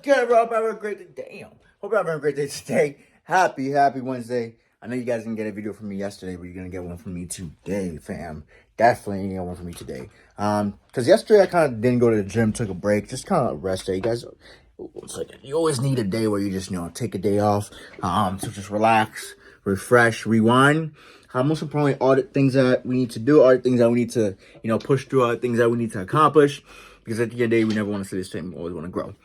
good, bro? Hope you're having a great day. Damn. Hope you're having a great day today. Happy Wednesday. I know you guys didn't get a video from me yesterday, but you're gonna get one from me today, fam. Definitely gonna get one from me today. Because yesterday I kind of didn't go to the gym, took a break, just kind of rest day. You guys, it's like you always need a day where you just take a day off, to just relax, refresh, rewind. Most importantly, audit things that we need to do, audit things that we need to, push through, audit things that we need to accomplish. Because at the end of the day, we never want to stay the same. We always want to grow.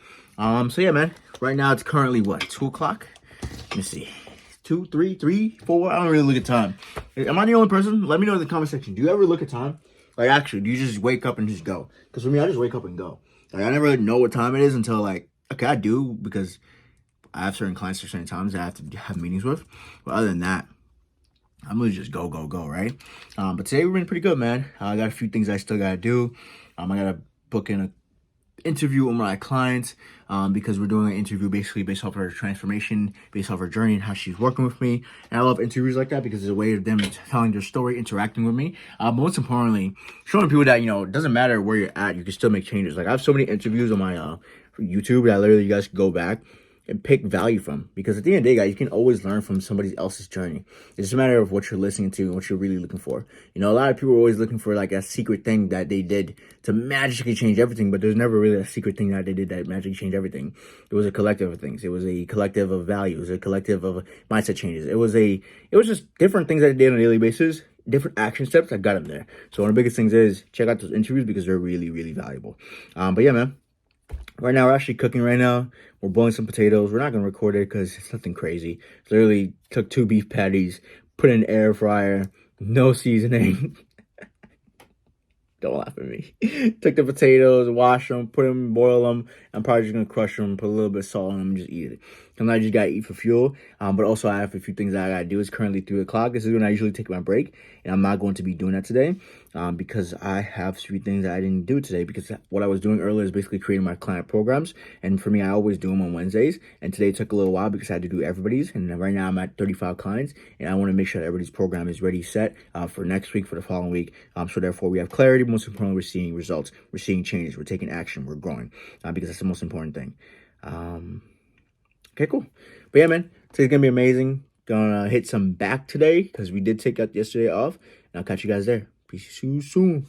So yeah, man. Right now, it's currently what, 2 o'clock? Let me see. 2, 3, 3, 4. I don't really look at time. Am I the only person? Let me know in the comment section. Do you ever look at time? Like, actually, do you just wake up and just go? Because for me, I just wake up and go. Like, I never really know what time it is until, like, okay, I do because I have certain clients at certain times that I have to have meetings with. But other than that, I'm gonna just go, right? But today we've been pretty good, man. I got a few things I still gotta do. I gotta book in an interview with my clients because we're doing an interview basically based off her transformation, based off her journey and how she's working with me. And I love interviews like that because it's a way of them telling their story, interacting with me. But most importantly, showing people that, it doesn't matter where you're at, you can still make changes. Like, I have so many interviews on my YouTube that literally you guys can go back and pick value from, because at the end of the day, guys, you can always learn from somebody else's journey. It's just a matter of what you're listening to and what you're really looking for. A lot of people are always looking for like a secret thing that they did to magically change everything, but there's never really a secret thing that they did that magically changed everything. It was a collective of things. It was a collective of values, a collective of mindset changes. It was just different things that they did on a daily basis, different action steps that got them there. So one of the biggest things is check out those interviews because they're really, really valuable. But yeah, man. Right now, we're actually cooking right now. We're boiling some potatoes. We're not going to record it because it's nothing crazy. Literally took 2 beef patties, put in an air fryer, no seasoning. Don't laugh at me. Took the potatoes, wash them, put them, boil them. I'm probably just going to crush them, put a little bit of salt on them, and just eat it. Sometimes you got to eat for fuel. But also, I have a few things that I got to do. It's currently 3 o'clock. This is when I usually take my break. And I'm not going to be doing that today because I have 3 things that I didn't do today. Because what I was doing earlier is basically creating my client programs. And for me, I always do them on Wednesdays. And today took a little while because I had to do everybody's. And right now, I'm at 35 clients. And I want to make sure that everybody's program is ready, set for next week, for the following week. So therefore, we have clarity. Most importantly, we're seeing results. We're seeing changes. We're taking action. We're growing because that's the most important thing. Okay, cool. But yeah, man, today's going to be amazing. Gonna hit some back today because we did take out yesterday off. And I'll catch you guys there. Peace to you soon.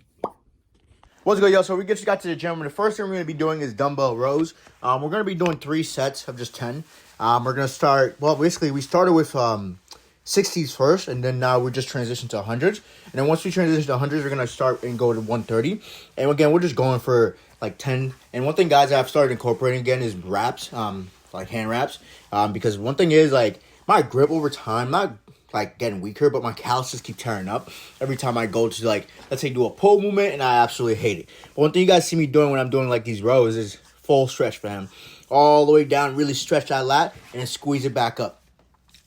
What's good, y'all? So we just got to the gym. And the first thing we're going to be doing is dumbbell rows. We're going to be doing 3 sets of just 10. We're going to start, well, basically we started with 60s first. And then now we just transitioned to 100s. And then once we transition to 100s, we're going to start and go to 130. And again, we're just going for like 10. And one thing, guys, I've started incorporating again is wraps, like hand wraps. Because one thing is, like, my grip over time, not like getting weaker, but my calluses keep tearing up every time I go to, like, let's say do a pull movement, and I absolutely hate it. But one thing you guys see me doing when I'm doing like these rows is full stretch, fam. All the way down, really stretch that lat, and then squeeze it back up.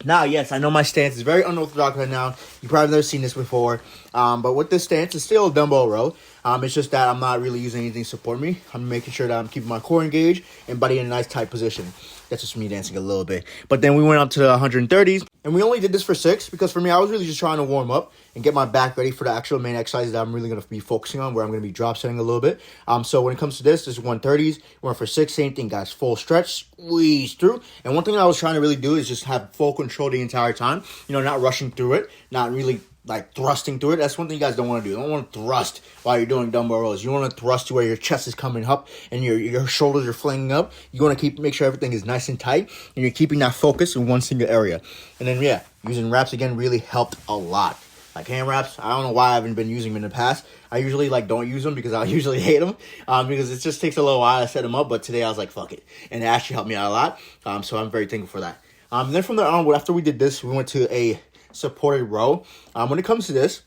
Now, yes, I know my stance is very unorthodox right now. You probably never seen this before. But with this stance, it's still a dumbbell row. It's just that I'm not really using anything to support me. I'm making sure that I'm keeping my core engaged and body in a nice tight position. That's just me dancing a little bit. But then we went up to the 130s. And we only did this for 6 because for me, I was really just trying to warm up and get my back ready for the actual main exercise that I'm really going to be focusing on, where I'm going to be drop setting a little bit. So when it comes to this is 130s. We went for 6. Same thing, guys. Full stretch, squeeze through. And one thing I was trying to really do is just have full control the entire time. Not rushing through it, not really like thrusting through it. That's one thing you guys don't want to do. You don't want to thrust while you're doing dumbbell rows. You want to thrust to where your chest is coming up and your shoulders are flinging up. You want to make sure everything is nice and tight and you're keeping that focus in one single area. And then, yeah, using wraps again really helped a lot. Like hand wraps, I don't know why I haven't been using them in the past. I usually don't use them because I usually hate them because it just takes a little while to set them up. But today I was like, fuck it. And it actually helped me out a lot. So I'm very thankful for that. And then from there on, after we did this, we went to a supported row. When it comes to this,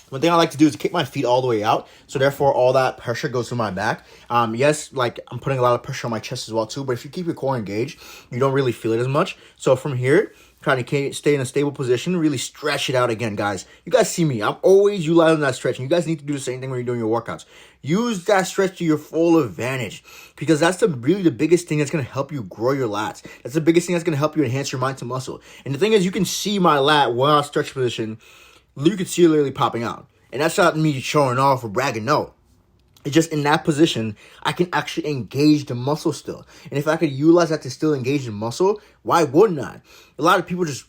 one thing I like to do is kick my feet all the way out, so therefore all that pressure goes to my back. Yes, like I'm putting a lot of pressure on my chest as well too, but if you keep your core engaged, you don't really feel it as much. So from here, trying to stay in a stable position, really stretch it out again, guys. You guys see me. I'm always utilizing that stretch, and you guys need to do the same thing when you're doing your workouts. Use that stretch to your full advantage because that's really the biggest thing that's going to help you grow your lats. That's the biggest thing that's going to help you enhance your mind to muscle. And the thing is, you can see my lat while stretch position. You can see it literally popping out. And that's not me showing off or bragging, no. It's just in that position, I can actually engage the muscle still. And if I could utilize that to still engage the muscle, why wouldn't I? A lot of people just,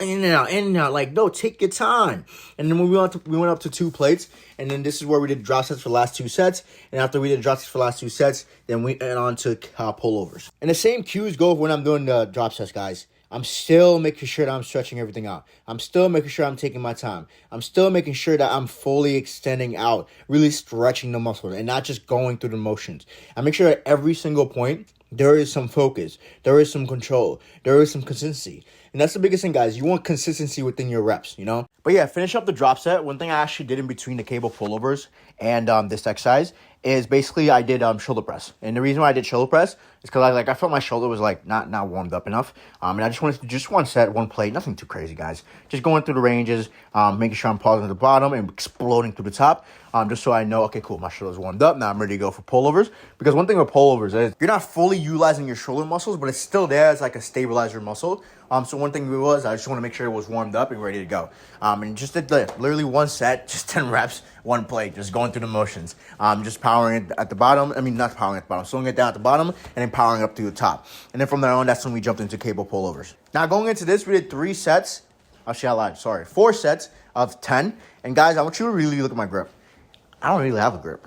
in and out. Like, no, take your time. And then when we went up to 2 plates, and then this is where we did drop sets for the last 2 sets. And after we did drop sets for the last 2 sets, then we went on to pullovers. And the same cues go when I'm doing the drop sets, guys. I'm still making sure that I'm stretching everything out. I'm still making sure I'm taking my time. I'm still making sure that I'm fully extending out, really stretching the muscles and not just going through the motions. I make sure at every single point, there is some focus, there is some control, there is some consistency. And that's the biggest thing, guys. You want consistency within your reps, you know? But yeah, finish up the drop set. One thing I actually did in between the cable pullovers and this exercise is basically I did shoulder press. And the reason why I did shoulder press is because I felt my shoulder was like not warmed up enough. And I just wanted to just one set, one plate, nothing too crazy, guys. Just going through the ranges, making sure I'm pausing at the bottom and exploding through the top. Just so I know, okay, cool, my shoulder's warmed up. Now I'm ready to go for pullovers. Because one thing with pullovers is you're not fully utilizing your shoulder muscles, but it's still there as like a stabilizer muscle. So one thing was I just want to make sure it was warmed up and ready to go. And just did literally one set, just 10 reps, one plate, just going through the motions. Just powering it at the bottom. I mean, not powering at the bottom, slowing it down at the bottom and then powering up to the top. And then from there on, that's when we jumped into cable pullovers. Now going into this, we did 3 sets. Actually, I lied. Sorry, 4 sets of 10. And guys, I want you to really look at my grip. I don't really have a grip.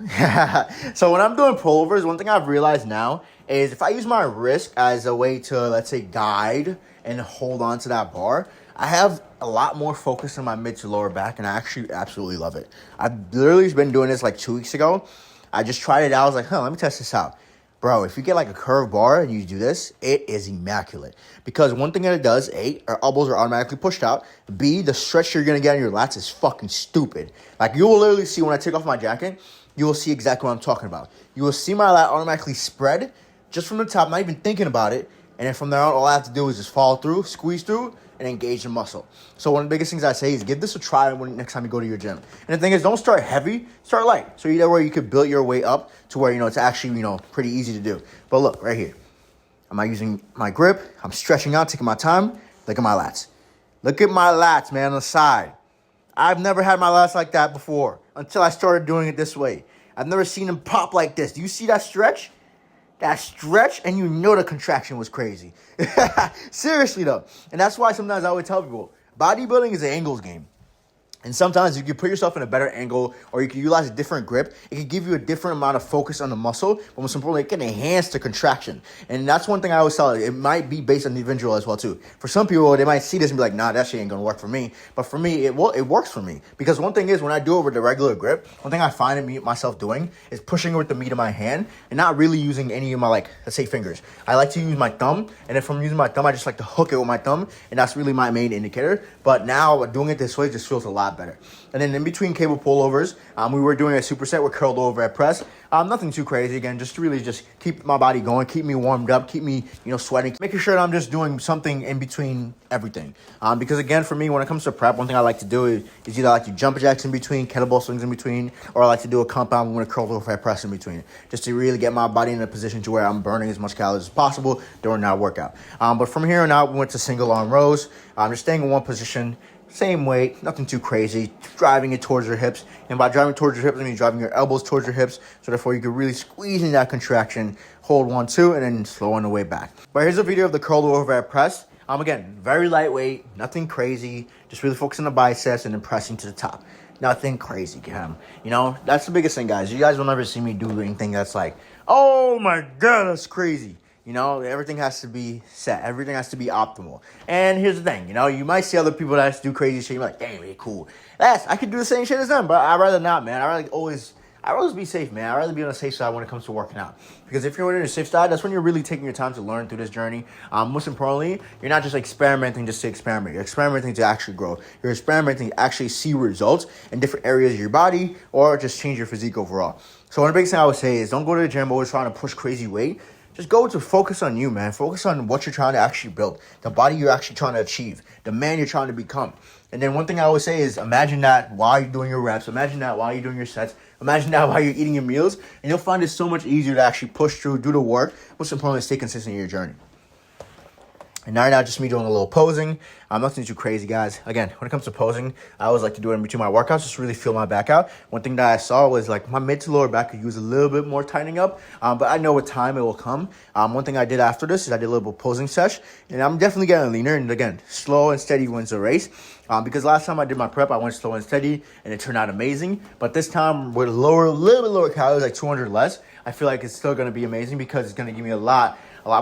So when I'm doing pullovers, one thing I've realized now is if I use my wrist as a way to, let's say, guide and hold on to that bar, I have a lot more focus in my mid to lower back, and I actually absolutely love it. I've literally been doing this like 2 weeks ago. I just tried it out. I was like, let me test this out. Bro, if you get like a curved bar and you do this, it is immaculate. Because one thing that it does, A, our elbows are automatically pushed out. B, the stretch you're going to get in your lats is fucking stupid. Like you will literally see when I take off my jacket, you will see exactly what I'm talking about. You will see my lat automatically spread just from the top, not even thinking about it. And then from there on, all I have to do is just follow through, squeeze through, and engage the muscle. So one of the biggest things I say is give this a try when next time you go to your gym. And the thing is, don't start heavy, start light. So either way, you could build your way up to where, it's actually, pretty easy to do. But look, right here. Am I using my grip? I'm stretching out, taking my time. Look at my lats. Look at my lats, man, on the side. I've never had my lats like that before until I started doing it this way. I've never seen them pop like this. Do you see that stretch? That stretch, and the contraction was crazy. Seriously, though. And that's why sometimes I would tell people, bodybuilding is an angles game. And sometimes you can put yourself in a better angle or you can utilize a different grip. It can give you a different amount of focus on the muscle, but most importantly, it can enhance the contraction. And that's one thing I always tell you. It might be based on the individual as well, too. For some people, they might see this and be like, nah, that shit ain't going to work for me. But for me, it works for me. Because one thing is, when I do it with the regular grip, one thing I find myself doing is pushing it with the meat of my hand and not really using any of my, let's say, fingers. I like to use my thumb. And if I'm using my thumb, I just like to hook it with my thumb. And that's really my main indicator. But now, doing it this way just feels a lot better. And then in between cable pullovers, we were doing a superset with curled overhead press. Nothing too crazy. Again, just to really just keep my body going, keep me warmed up, keep me, sweating, making sure that I'm just doing something in between everything. Because again, for me, when it comes to prep, one thing I like to do is either I like to jump jacks in between, kettlebell swings in between, or I like to do a compound with a curled overhead press in between, just to really get my body in a position to where I'm burning as much calories as possible during that workout. But from here on out, we went to single arm rows. Just staying in one position. Same weight, nothing too crazy, driving it towards your hips. And by driving towards your hips, I mean driving your elbows towards your hips. So therefore, you can really squeeze in that contraction, hold 1, 2, and then slow on the way back. But here's a video of the curl overhead press. Again, very lightweight, nothing crazy. Just really focus on the biceps and then pressing to the top. Nothing crazy, Cam. That's the biggest thing, guys. You guys will never see me do anything that's like, oh my God, that's crazy. Everything has to be set. Everything has to be optimal. And here's the thing, you might see other people that do crazy shit. You're like, dang, really cool. I could do the same shit as them, but I'd rather not, man. I'd always be safe, man. I'd rather be on the safe side when it comes to working out. Because if you're on the safe side, that's when you're really taking your time to learn through this journey. Most importantly, you're not just experimenting just to experiment. You're experimenting to actually grow. You're experimenting to actually see results in different areas of your body or just change your physique overall. So one of the biggest thing I would say is don't go to the gym always trying to push crazy weight. Just go to focus on you, man. Focus on what you're trying to actually build, the body you're actually trying to achieve, the man you're trying to become. And then one thing I always say is imagine that while you're doing your reps, imagine that while you're doing your sets, imagine that while you're eating your meals, and you'll find it so much easier to actually push through, do the work. Most importantly, stay consistent in your journey. And now just me doing a little posing. Nothing too crazy, guys. Again, when it comes to posing, I always like to do it in between my workouts, just really feel my back out. One thing that I saw was like my mid to lower back could use a little bit more tightening up, but I know with time it will come. One thing I did after this is I did a little bit posing sesh, and I'm definitely getting leaner. And again, slow and steady wins the race. Because last time I did my prep, I went slow and steady, and it turned out amazing. But this time with a little bit lower calories, like 200 less, I feel like it's still going to be amazing because it's going to give me a lot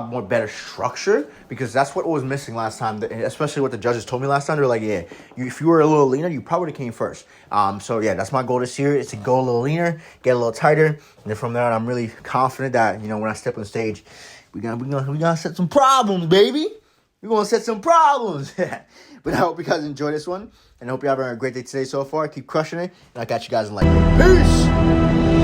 more better structure, because that's what was missing last time, especially what the judges told me last time. They're like, yeah, if you were a little leaner, you probably came first. So yeah, that's my goal this year, is to go a little leaner, get a little tighter, and then from there on, I'm really confident that, you know, when I step on stage, we gonna set some problems, baby. We're gonna set some problems. But I hope you guys enjoy this one, and I hope you're having a great day today so far. Keep crushing it, and I'll catch you guys in like peace.